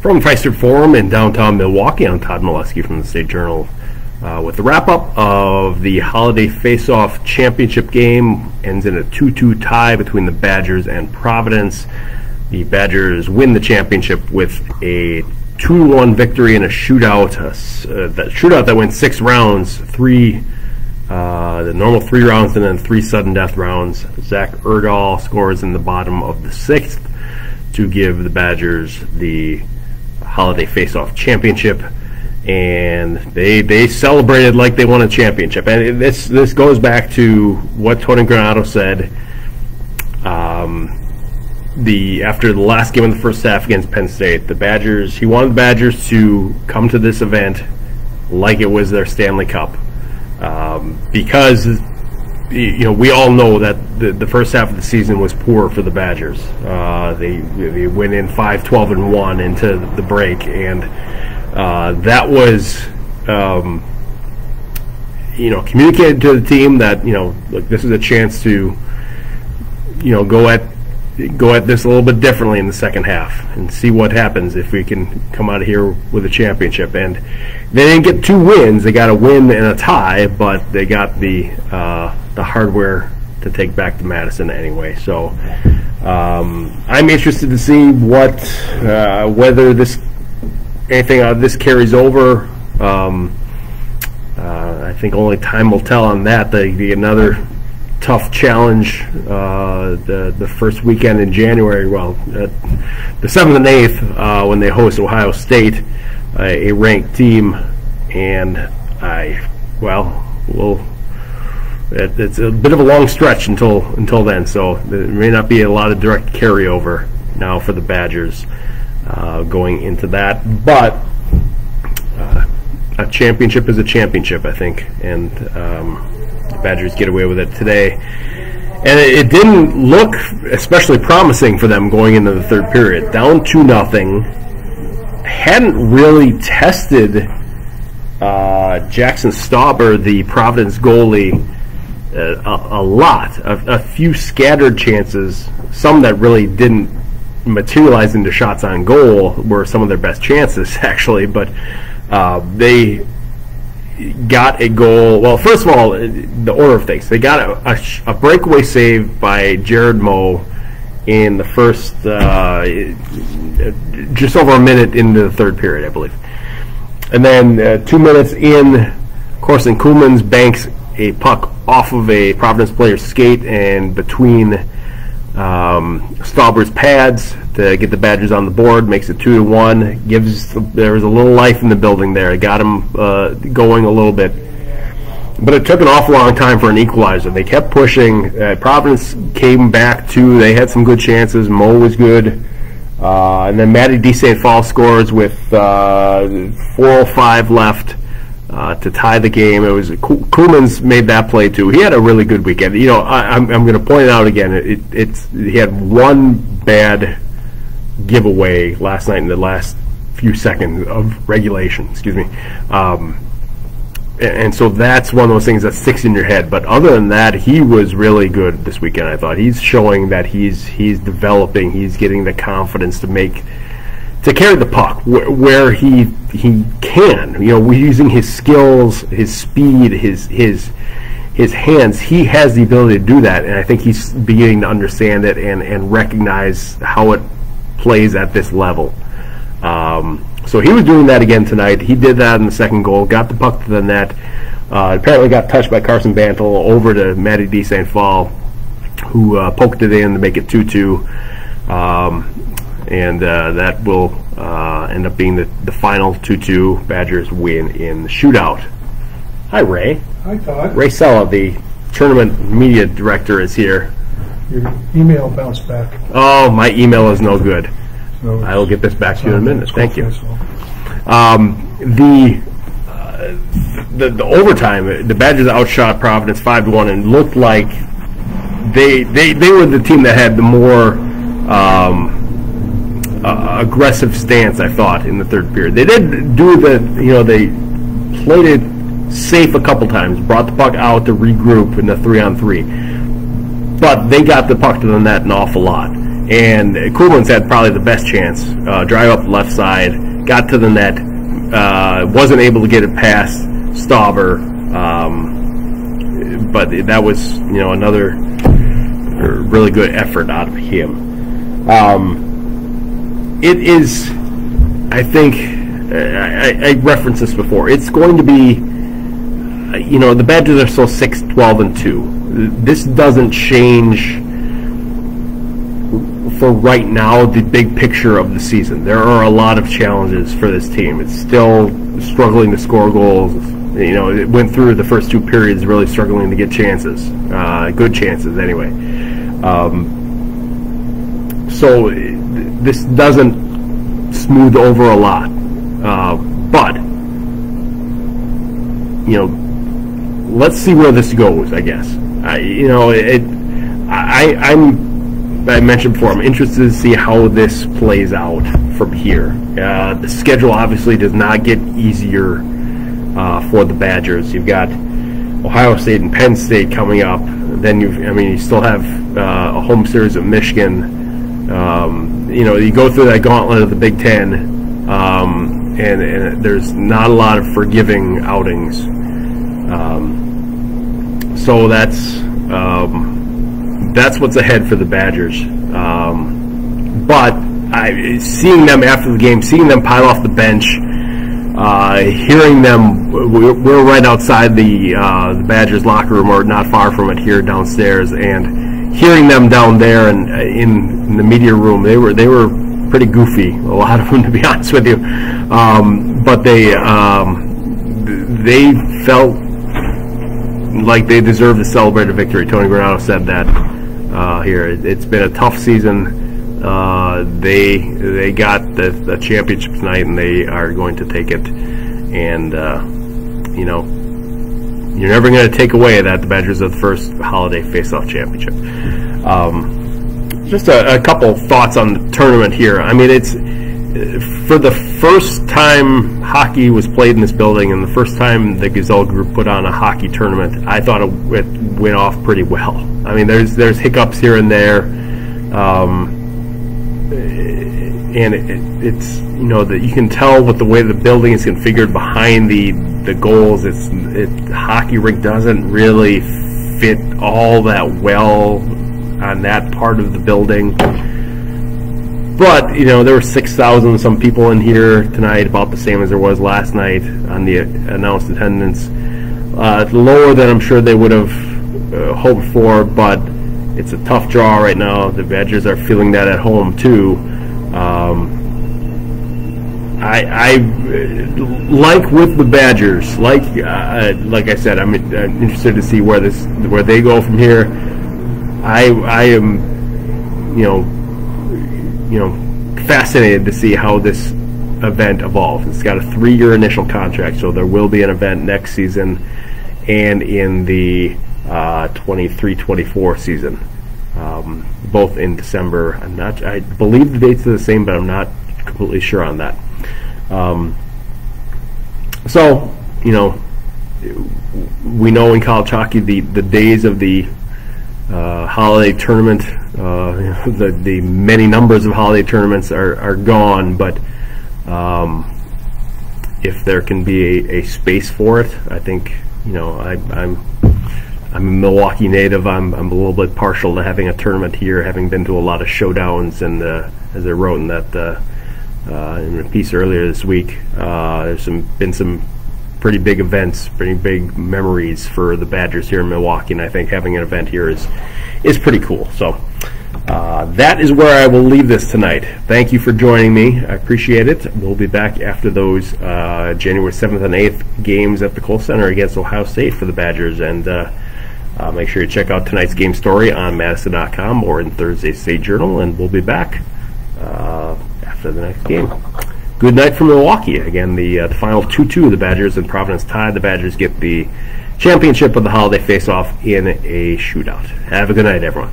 From Fiserv Forum in downtown Milwaukee, I'm Todd Milewski from the State Journal with the wrap-up of the Holiday Face-Off Championship game. Ends in a 2-2 tie between the Badgers and Providence. The Badgers win the championship with a 2-1 victory in a shootout. That shootout that went 6 rounds, the normal 3 rounds and then 3 sudden death rounds. Zach Erdahl scores in the bottom of the 6th to give the Badgers the Holiday Face-Off Championship, and they celebrated like they won a championship. And this goes back to what Tony Granato said after the last game in the first half against Penn State. He wanted the Badgers to come to this event like it was their Stanley Cup, because we all know that the first half of the season was poor for the Badgers. They went in 5-12-1 into the break, and that was communicated to the team that look, this is a chance to go at this a little bit differently in the second half and see what happens if we can come out of here with a championship. And they didn't get 2 wins; they got a win and a tie, but they got the hardware to take back to Madison anyway. So I'm interested to see whether anything out of this carries over. I think only time will tell on that. Another tough challenge the first weekend in January. Well, the 7th and 8th when they host Ohio State, a ranked team, and it's a bit of a long stretch until then, so there may not be a lot of direct carryover now for the Badgers going into that. But a championship is a championship, I think, and the Badgers get away with it today. And it didn't look especially promising for them going into the third period. Down 2-0. Hadn't really tested Jackson Stauber, the Providence goalie, a lot. A few scattered chances, some that really didn't materialize into shots on goal, were some of their best chances, actually. But they got a goal. Well, first of all, the order of things. They got a breakaway save by Jared Moe in the first, just over a minute into the third period, I believe. And then 2 minutes in, Corson Kuhlmans banks a puck off of a Providence player's skate and between Stauber's pads to get the Badgers on the board, makes it 2-1. There was a little life in the building there. It got them going a little bit, but it took an awful long time for an equalizer. They kept pushing. Providence came back too. They had some good chances. Moe was good, and then Matty D. St. Paul scores with 4:05 left to tie the game. It was Kuhlmans made that play too. He had a really good weekend. I'm going to point it out again. He had one bad giveaway last night in the last few seconds of regulation. Excuse me. And so that's one of those things that sticks in your head. But other than that, he was really good this weekend. I thought he's showing that he's developing. He's getting the confidence to carry the puck where he can. Using his skills, his speed, his hands. He has the ability to do that, and I think he's beginning to understand it and recognize how it plays at this level. So he was doing that again tonight. He did that in the second goal, got the puck to the net, apparently got touched by Carson Bantle over to Matty D. St. Paul, who poked it in to make it 2-2. And that will end up being the final 2-2. Badgers win in the shootout. Hi, Ray. Hi, Todd. Ray Sella, the tournament media director, is here. Your email bounced back. Oh, my email is no good. So I will get this back to you in a minute. Thank you. The overtime, the Badgers outshot Providence 5-1 and looked like they were the team that had the more aggressive stance, I thought, in the third period. They did do they played it safe a couple times, brought the puck out to regroup in the 3-on-3. But they got the puck to the net an awful lot. And Kuhlman's had probably the best chance. Drive up the left side, got to the net, wasn't able to get it past Stauber, but that was, another really good effort out of him. It is, I think, I referenced this before. It's going to be, the Badgers are still 6-12-2. This doesn't change for right now the big picture of the season. There are a lot of challenges for this team. It's still struggling to score goals. It went through the first two periods really struggling to get chances, good chances anyway. So this doesn't smooth over a lot, but let's see where this goes. I guess I mentioned before, I'm interested to see how this plays out from here. The schedule obviously does not get easier for the Badgers. You've got Ohio State and Penn State coming up. Then you still have a home series of Michigan. You go through that gauntlet of the Big Ten, and there's not a lot of forgiving outings. So that's what's ahead for the Badgers. But seeing them after the game, seeing them pile off the bench, hearing them, we're right outside the Badgers locker room, or not far from it here downstairs, and hearing them down there and in the media room, they were pretty goofy, a lot of them, to be honest with you. But they felt like they deserved to celebrate a victory. Tony Granado said that here. It's been a tough season. They got the championship tonight, and they are going to take it. And you're never going to take away that the Badgers are the first holiday face-off championship. Just a couple thoughts on the tournament here. I mean, it's for the first time hockey was played in this building, and the first time the Gazelle Group put on a hockey tournament, I thought it went off pretty well. I mean, there's hiccups here and there, and it's that you can tell with the way the building is configured behind the goals. Hockey rink doesn't really fit all that well on that part of the building. But, there were 6,000 some people in here tonight, about the same as there was last night on the announced attendance. Lower than I'm sure they would have hoped for, but it's a tough draw right now. The Badgers are feeling that at home, too. I like with the Badgers, like I said, I'm interested to see where they go from here. I am, fascinated to see how this event evolves. It's got a 3-year initial contract, so there will be an event next season and in the 23-24 season, both in December. I believe the dates are the same, but I'm not completely sure on that. So, we know in college hockey the days of the holiday tournament, the many numbers of holiday tournaments are gone, but if there can be a space for it, I think, I'm a Milwaukee native. I'm a little bit partial to having a tournament here, having been to a lot of showdowns, and as I wrote in that in a piece earlier this week, there's been some pretty big events, pretty big memories for the Badgers here in Milwaukee, and I think having an event here is pretty cool. So that is where I will leave this tonight. Thank you for joining me. I appreciate it. We'll be back after those January 7th and 8th games at the Kohl Center against Ohio State for the Badgers, and make sure you check out tonight's game story on madison.com or in Thursday's State Journal, and we'll be back after the next game. Good night from Milwaukee. Again, the final 2-2, the Badgers and Providence tied. The Badgers get the championship of the holiday face-off in a shootout. Have a good night, everyone.